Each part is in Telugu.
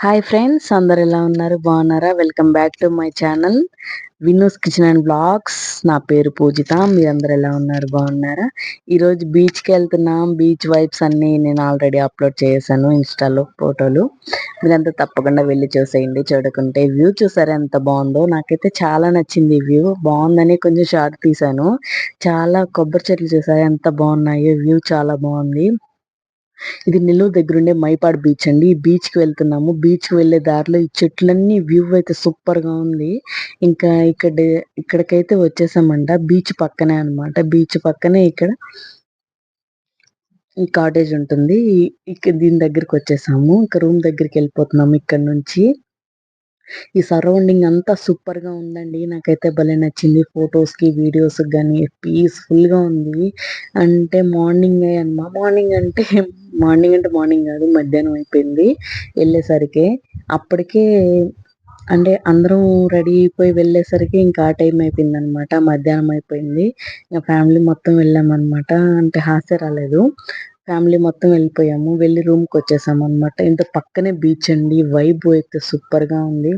హాయ్ ఫ్రెండ్స్, అందరు ఎలా ఉన్నారు? బాగున్నారా? Welcome back to my channel Vinu's kitchen and blogs. నా పేరు పూజిత. మీరందరు ఎలా ఉన్నారు? బాగున్నారా? ఈరోజు బీచ్కి వెళ్తున్నాం. బీచ్ వైబ్స్ అన్నీ నేను ఆల్రెడీ అప్లోడ్ చేశాను ఇన్స్టాలో ఫోటోలు. మీరంతా తప్పకుండా వెళ్ళి చూసేయండి. చూడకుంటే వ్యూ చూసారా ఎంత బాగుందో. నాకైతే చాలా నచ్చింది వ్యూ. బాగుందని కొంచెం షార్ట్ తీశాను. చాలా కొబ్బరి చెట్లు చూసారా ఎంత బాగున్నాయో. వ్యూ చాలా బాగుంది. ఇది నెల్లూరు దగ్గరుండే మైపాడు బీచ్ అండి. ఈ బీచ్ కి వెళ్తున్నాము. బీచ్ కి వెళ్లే దారిలో ఈ చెట్లన్నీ వ్యూ అయితే సూపర్ గా ఉంది. ఇంకా ఇక్కడికైతే వచ్చేసామంట. బీచ్ పక్కనే అన్నమాట. బీచ్ పక్కనే ఇక్కడ ఈ కాటేజ్ ఉంటుంది. ఇక్కడ దీని దగ్గరికి వచ్చేసాము. ఇంకా రూమ్ దగ్గరికి వెళ్ళిపోతున్నాము ఇక్కడ నుంచి. ఈ సరౌండింగ్ అంతా సూపర్ గా ఉందండి. నాకైతే భలే నచ్చింది. ఫొటోస్ కి వీడియోస్ గానీ పీస్ఫుల్ గా ఉంది. అంటే మార్నింగ్ కాదు, మధ్యాహ్నం అయిపోయింది వెళ్ళేసరికి. అప్పటికే అంటే అందరం రెడీ అయిపోయి వెళ్ళేసరికి ఇంకా ఆ టైం అయిపోయింది అనమాట. మధ్యాహ్నం అయిపోయింది. ఇంకా ఫ్యామిలీ మొత్తం వెళ్ళామన్నమాట. అంటే హాస్య రాలేదు. ఫ్యామిలీ మొత్తం వెళ్ళిపోయాము. వెళ్ళి రూమ్ కి వచ్చేసాం అనమాట. ఇంత పక్కనే బీచ్ అండి. వైబ్ అయితే సూపర్ గా ఉంది.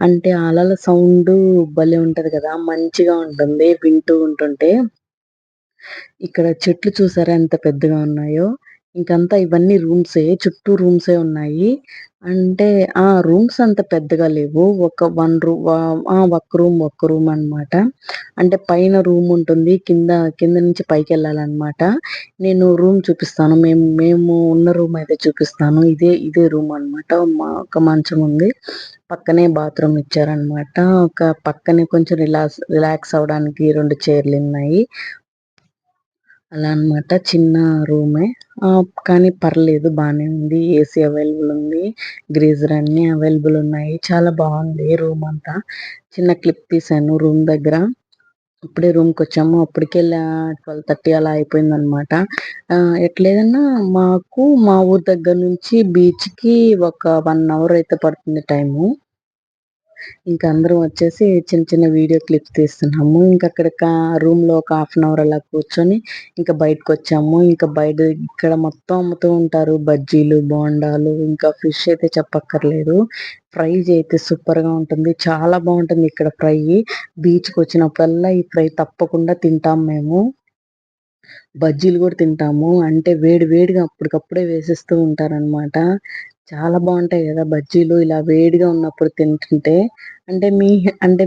అంటే అలల సౌండ్ భలే ఉంటది కదా, మంచిగా ఉంటుంది వింటూ ఉంటుంటే. ఇక్కడ చెట్లు చూసారా ఎంత పెద్దగా ఉన్నాయో. ఇంకంతా ఇవన్నీ రూమ్సే, చుట్టూ రూమ్సే ఉన్నాయి. అంటే రూమ్స్ అంత పెద్దగా లేవు. ఒక్క రూమ్ అన్నమాట. అంటే పైన రూమ్ ఉంటుంది, కింద నుంచి పైకి వెళ్ళాలన్నమాట. నేను రూమ్ చూపిస్తాను. మేము ఉన్న రూమ్ అయితే చూపిస్తాను. ఇదే రూమ్ అన్నమాట. ఒక మంచం ఉంది, పక్కనే బాత్రూమ్ ఇచ్చారనమాట. ఒక పక్కనే కొంచెం రిలాక్స్ అవడానికి 2 చైర్లు ఉన్నాయి. అలా అన్నమాట. చిన్న రూమే. కానీ పర్లేదు, బానే ఉంది. ఏసీ అవైలబుల్ ఉంది. గ్రీజర్ అన్ని అవైలబుల్ ఉన్నాయి. చాలా బాగుంది రూమ్ అంతా. చిన్న క్లిప్ తీసాను రూమ్ దగ్గర. ఇప్పుడే రూమ్కి వచ్చాము. అప్పటికే 12:30 అలా అయిపోయిందనమాట. ఎట్లేదన్నా మాకు మా ఊరు దగ్గర నుంచి బీచ్కి ఒక 1 అవర్ అయితే పడుతుంది టైము. ఇంకా అందరం వచ్చేసి చిన్న చిన్న వీడియో క్లిప్స్ తీస్తున్నాము. ఇంకా అక్కడ రూమ్ లో ఒక 1/2 అవర్ అలా కూర్చొని ఇంకా బయటకు వచ్చాము. ఇంకా బయట ఇక్కడ మొత్తం అమ్ముతూ ఉంటారు బజ్జీలు, బోండాలు, ఇంకా ఫిష్ అయితే చెప్పక్కర్లేదు. ఫ్రై అయితే సూపర్ గా ఉంటుంది. చాలా బాగుంటుంది ఇక్కడ ఫ్రై. బీచ్ కి వచ్చినప్పుడల్లా ఈ ఫ్రై తప్పకుండా తింటాం మేము. బజ్జీలు కూడా తింటాము. అంటే వేడి వేడిగా అప్పటికప్పుడే వేసిస్తూ ఉంటారనమాట. చాలా బాగుంటాయి కదా బజ్జీలు, ఇలా వేడిగా ఉన్నప్పుడు తింటుంటే. అంటే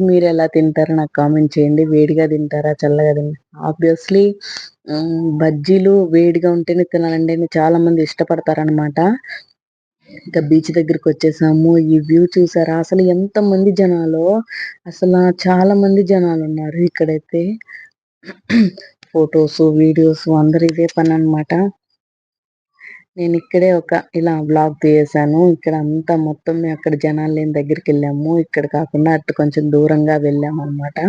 మీరు ఎలా తింటారో నాకు కామెంట్ చేయండి. వేడిగా తింటారా, చల్లగా తింటారా? ఆబ్వియస్లీ బజ్జీలు వేడిగా ఉంటేనే తినాలండి అని చాలా మంది ఇష్టపడతారనమాట. ఇంకా బీచ్ దగ్గరికి వచ్చేసాము. ఈ వ్యూ చూసారా అసలు ఎంత మంది జనాలో. అసలు చాలా మంది జనాలు ఉన్నారు ఇక్కడైతే. ఫొటోస్, వీడియోస్ అందరు ఇదే పని అన్నమాట. నేను ఇక్కడే ఇలా బ్లాగ్ తీసాను. ఇక్కడ అంతా మొత్తం అక్కడ జనాలు లేని దగ్గరికి వెళ్ళాము. ఇక్కడ కాకుండా అటు కొంచెం దూరంగా వెళ్ళాము అన్నమాట.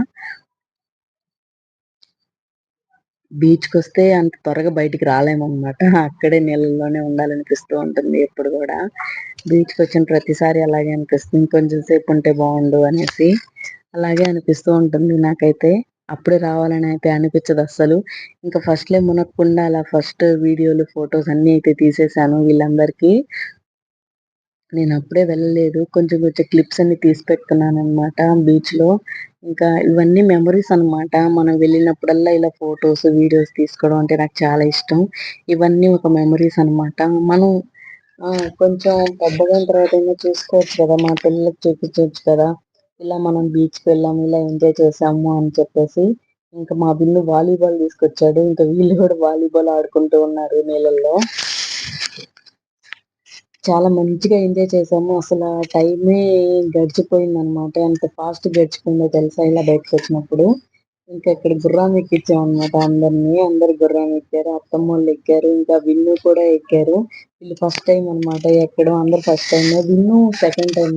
బీచ్కి వస్తే అంత త్వరగా బయటికి రాలేమన్నమాట. అక్కడే నీళ్ళలోనే ఉండాలనిపిస్తూ ఉంటుంది ఎప్పుడు కూడా. బీచ్కి వచ్చిన ప్రతిసారి అలాగే అనిపిస్తుంది, కొంచెం సేపు ఉంటే బాగుండు అనేసి. అలాగే అనిపిస్తూ ఉంటుంది నాకైతే. అప్పుడే రావాలని అయితే అనిపించదు అస్సలు. ఇంకా ఫస్ట్లే మునక్కుండా అలా ఫస్ట్ వీడియోలు, ఫొటోస్ అన్ని అయితే తీసేసాను వీళ్ళందరికీ. నేను అప్పుడే వెళ్ళలేదు. కొంచెం కొంచెం క్లిప్స్ అన్ని తీసి పెట్టుకున్నాను అనమాట బీచ్ లో. ఇంకా ఇవన్నీ మెమరీస్ అన్నమాట. మనం వెళ్ళినప్పుడల్లా ఇలా ఫొటోస్, వీడియోస్ తీసుకోవడం అంటే నాకు చాలా ఇష్టం. ఇవన్నీ ఒక మెమరీస్ అన్నమాట. మనం కొంచెం పెద్దగా అయిన తర్వాత అయినా చూసుకోవచ్చు కదా, మన పిల్లలకి చూపించవచ్చు కదా, ఇలా మనం బీచ్కి వెళ్ళాము, ఇలా ఎంజాయ్ చేసాము అని చెప్పేసి. ఇంకా మా బిల్లు వాలీబాల్ తీసుకొచ్చాడు. ఇంకా వీళ్ళు కూడా వాలీబాల్ ఆడుకుంటూ ఉన్నారు నీళ్ళల్లో. చాలా మంచిగా ఎంజాయ్ చేసాము. అసలు టైమే గడిచిపోయింది అనమాట. ఎంత ఫాస్ట్ గడిచిపోయిందో తెలుసా ఇలా బయటకు వచ్చినప్పుడు. ఇంకా ఇక్కడ గుర్రం ఎక్కించాం అనమాట అందరినీ. అందరు గుర్రం ఎక్కారు. అత్తమ్మ వాళ్ళు ఎక్కారు. ఇంకా విన్ను కూడా ఎక్కారు. వీళ్ళు ఫస్ట్ టైం అనమాట ఎక్కడం. అందరు ఫస్ట్ టైం. విన్ను సెకండ్ టైం,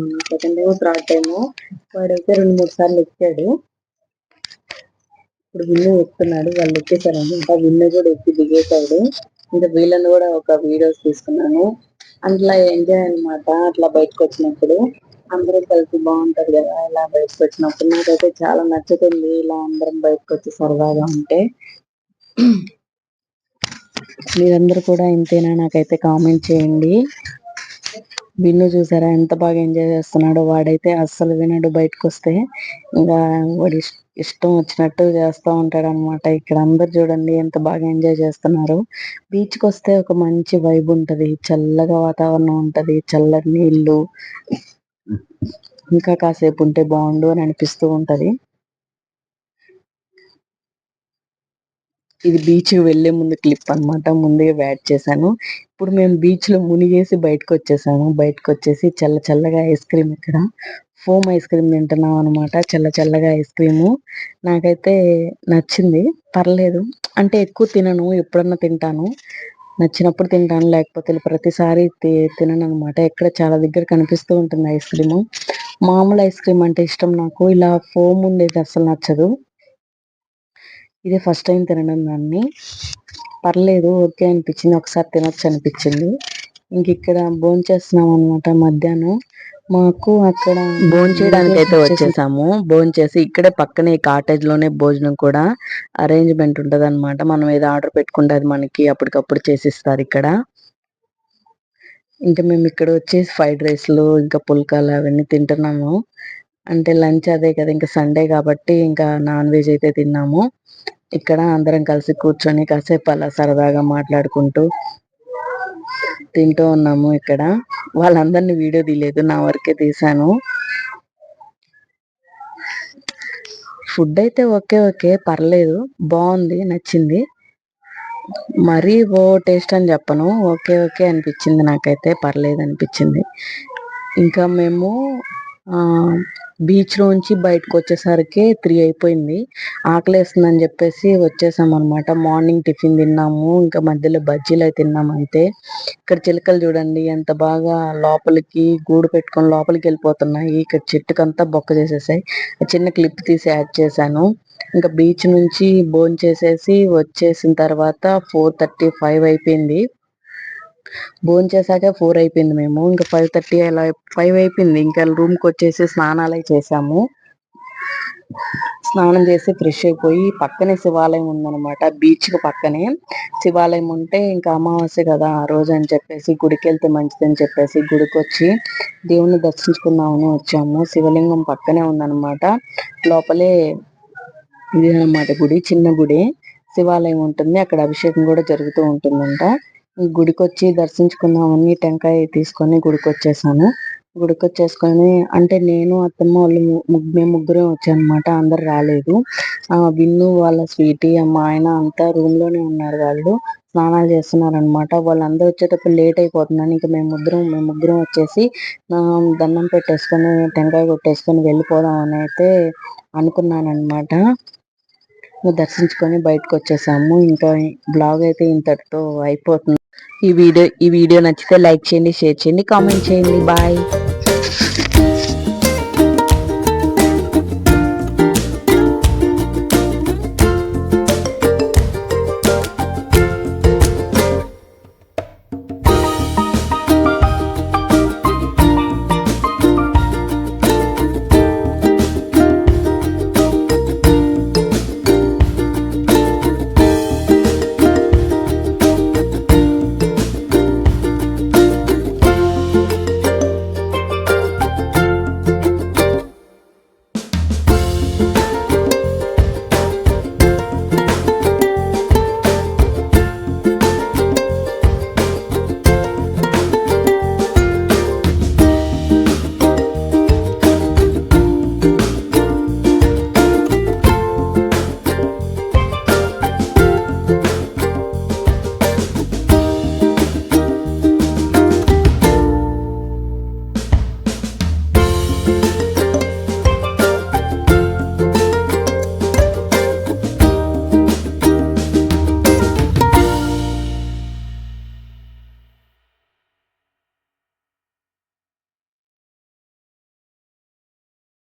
థర్డ్ టైం. వాడైతే 2-3 సార్లు ఎక్కాడు. ఇప్పుడు విన్ను ఎక్కుతున్నాడు. వాళ్ళు ఎక్కేసారు అనమాట. విన్ను కూడా ఎక్కి దిగేశాడు. ఇంకా వీళ్ళని కూడా ఒక వీడియోస్ తీసుకున్నాను. అట్లా ఎంజాయ్ అనమాట. అట్లా బయటకు వచ్చినప్పుడు అందరం కలిసి బాగుంటది కదా ఇలా బయటకు వచ్చినప్పుడు. నాకైతే చాలా నచ్చుతుంది ఇలా అందరం బయటకు వచ్చి సరదాగా ఉంటే. మీరందరూ కూడా ఇంతేనా నాకైతే కామెంట్ చేయండి. బిన్ను చూసారా ఎంత బాగా ఎంజాయ్ చేస్తున్నాడో. వాడైతే అస్సలు వినడు బయటకొస్తే. ఇంకా వాడి ఇష్టం వచ్చినట్టు చేస్తా ఉంటాడనమాట. ఇక్కడ అందరు చూడండి ఎంత బాగా ఎంజాయ్ చేస్తున్నారు. బీచ్‌కొస్తే ఒక మంచి వైబ్ ఉంటది. చల్లగా వాతావరణం ఉంటది. చల్లటి నీళ్ళు. ఇంకా కాసేపు ఉంటే బావుండు అని అనిపిస్తూ ఉంటది. ఇది బీచ్‌కి వెళ్ళే ముందు క్లిప్ అన్నమాట. ముందుగా యాడ్ చేశాను. ఇప్పుడు మేము బీచ్‌లో మునిగేసి బయటకొచ్చేసాము. బయటకొచ్చేసి చల్ల చల్లగా ఐస్ క్రీమ్ ఇక్కడ ఫోమ్ ఐస్ క్రీమ్ తింటున్నాం అనమాట. చల్ల చల్లగా ఐస్ క్రీము. నాకైతే నచ్చింది. పర్లేదు. అంటే ఎక్కువ తినను. ఎప్పుడన్నా తింటాను. నచ్చినప్పుడు తింటాను. లేకపోతే ప్రతిసారి తినననమాట. ఇక్కడ చాలా దగ్గర కనిపిస్తూ ఉంటుంది ఐస్ క్రీము. మామూలు ఐస్ క్రీమ్ అంటే ఇష్టం నాకు. ఇలా ఫోమ్ ఉండేది అస్సలు నచ్చదు. ఇదే ఫస్ట్ టైమ్ తినడం దాన్ని. పర్లేదు ఓకే అనిపించింది. ఒకసారి తినొచ్చు అనిపించింది. ఇంకిక్కడ భోంచేస్తున్నాం అనమాట మధ్యాహ్నం. మాకు అక్కడ భోంచేయడానికైతే వచ్చేసాము. భోంచేసి ఇక్కడే పక్కనే కాటేజ్‌లోనే భోజనం కూడా అరేంజ్‌మెంట్ ఉంటదనమాట. మనం ఏదో ఆర్డర్ పెట్టుకుంటే అది మనకి అప్పటికప్పుడు చేసిస్తారిక్కడ. ఇంకా మేమిక్కడ వచ్చేసి ఫ్రైడ్ రైస్‌లు, ఇంకా పుల్కాలు అవన్నీ తింటున్నాము. అంటే లంచ్ అదే కదా! ఇంక సండే కాబట్టి ఇంకా నాన్ వెజ్ అయితే తిన్నాము. ఇక్కడ అందరం కలిసి కూర్చొని కాసేపు అలా సరదాగా మాట్లాడుకుంటూ తింటూ ఉన్నాము ఇక్కడ. వాళ్ళందరిని వీడియో తీయలేదు. నా వరకే తీశాను. ఫుడ్ అయితే ఓకే. ఓకే. పర్లేదు. బావుంది. నచ్చింది. మరీ టేస్ట్ అని చెప్పను. ఓకే. ఓకే అనిపించింది నాకైతే. పర్లేదనిపించింది. ఇంకా మేము బీచ్‌లోంచి బయటకొచ్చేసరికి 3 అయిపోయింది. ఆకలేస్తుందని జెప్పేసి వచ్చేసామనమాట. మార్నింగ్ టిఫిన్ తిన్నాము. ఇంకా మధ్యలో బజ్జీలయి తిన్నాము అంతే. ఇక్కడ చిలకలు చూడండి ఎంత బాగా లోపలికి గూడు పెట్టుకొని లోపలికెళ్ళిపోతున్నాయి. ఇక్కడ చెట్టుకంతా బొక్క చేసేసాయి. చిన్న క్లిప్ తీసి యాడ్ చేశాను. ఇంకా బీచ్ నుంచి భోంచేసేసి వచ్చేసిన తర్వాత 4:30, 5 అయిపోయింది. భోంచేసాక 4 అయిపోయింది మేము. ఇంకా 5:30 అలా 5 అయిపోయింది. ఇంకా రూమ్‌కొచ్చేసి స్నానాలయి చేశాము. స్నానం చేసి ఫ్రెష్ అయిపోయి పక్కనే శివాలయం ఉందనమాట. బీచ్‌కి పక్కనే శివాలయం ఉంటే ఇంకా అమావాస్య కదా! ఆ రోజని చెప్పేసి గుడికెళ్తే మంచిదని చెప్పేసి గుడికొచ్చి దేవుడిని దర్శించుకుందామని వచ్చాము. శివలింగం పక్కనే ఉందనమాట. లోపలే ఇదేనమాట గుడి. చిన్న గుడే. శివాలయం ఉంటుంది. అక్కడ అభిషేకం కూడా జరుగుతూ ఉంటుందంట. గుడికొచ్చి దర్శించుకుందామని టెంకాయ తీసుకొని గుడికొచ్చేసాను. గుడికొచ్చేసుకొని అంటే నేను, అత్తమ్మ వాళ్ళు మేము ముగ్గురే వచ్చామనమాట. అందరు రాలేదు. విన్ను వాళ్ళ స్వీటీ, మా ఆయన అంతా రూమ్‌లోనే ఉన్నారు వాళ్ళు. స్నానాలు చేస్తున్నారనమాట. వాళ్ళందరూ వచ్చేటప్పుడు లేట్ అయిపోతుందని ఇంక మేము ముగ్గురం వచ్చేసి దండం పెట్టేసుకొని, టెంకాయ కొట్టేసుకొని వెళ్ళిపోదాం అని అయితే అనుకున్నాననమాట. దర్శించుకొని బయటకొచ్చేసాము. ఇంకా బ్లాగ్ అయితే ఇంతటితో అయిపోతుంది. ఈ వీడియో నచ్చితే లైక్ చేయండి, షేర్ చేయండి, కామెంట్ చేయండి. బాయ్.